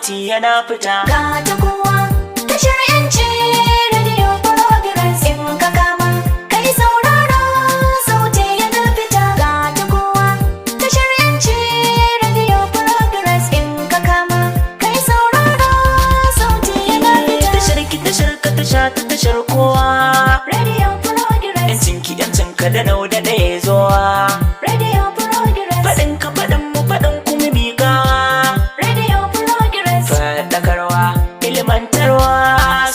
sauti yana fita. Ga ta kowa tashar yanci radio progress in ka kama kai saurara sauti yana fita. Ga ta kowa tashar yanci radio progress in ka kama kai saurara sauti yana fita. Tashar ki tashar ka tasha ta tashar kowa. Radio progress Yancin ki yancin ka da nau da ɗaya zuwa. radio progress Faɗin ka faɗin mu faɗin kuma miƙawa. radio progress Faɗakarwa ilimantarwa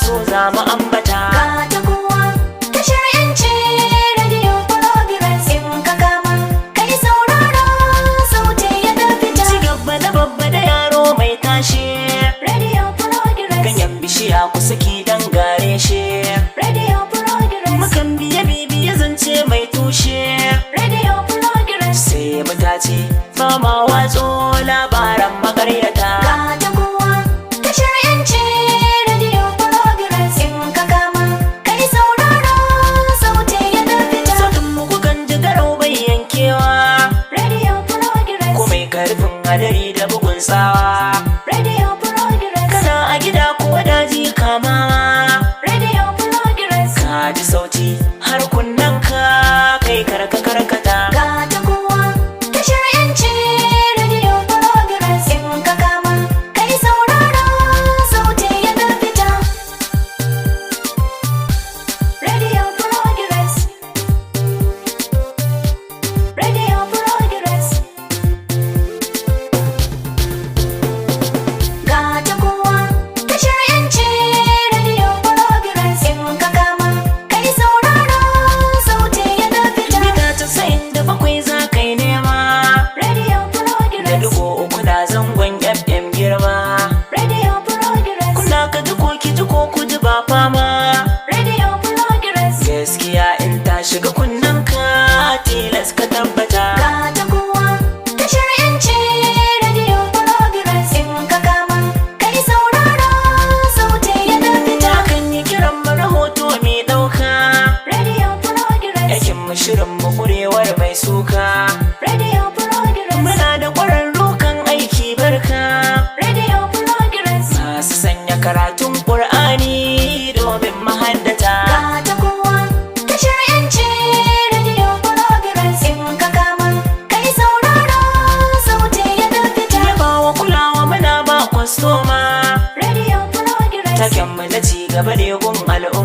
so za mu ambata. Ga ta kowa tashar yanci radio progress in ka kama kai saurara sauti yana fita. Ci gaba da babba da yaro mai tashi. Radio progress Ganyen bishiya ku saki dan gare shi. radio progress Mukan biye bibiye zance mai tushe. radio progress Sai mu tace ba ma watso labaran makaryata. Ga ta kowa tashar yanci radio progress in ka kama kai saurara sauti yana fita. Sautin mu kukan ji garau bai yankewa. Radio progress Ko mai karfin hadari da bugun tsawa. radio progress Kana a gida ko daji kamawa. radio progress Ka ji sauti har kunnen ka kai karka karkata. Ga ta kowa tashar yanci radio progress in ka kama kai saurara sauti yana fita. Radio progress radio progress Ga ta kowa tashar yanci radio progress in ka kama kai saurara sauti yana fita. Mita 97 za kai nema. Radio Da progress dugo uku na zangon FM girma. radio progress Kuna ka ji ko ki ji ko ku ji ba fama. radio progress Gaskiya in ta shiga kunnen ka tilas ka tabbata. Ga ta kowa tashar yanci radio progress in ka kama kai saurara sauti yana fita. Kan yi kiran mu rahoto mai ɗauka. Radio progress Yakin mu shirin mu kurewar mai suka. radio progress Muna da ƙwararru kan aiki barka. radio progress Masu sanya karatun Ƙur'ani domin mahaddata. Ga ta kowa tashar yanci radio progress in ka kama kai saurara sauti yana fita. Yabawa kulawa muna ba kwastoma. Radio progress Taken mu na ci gaba ne gun al'umma.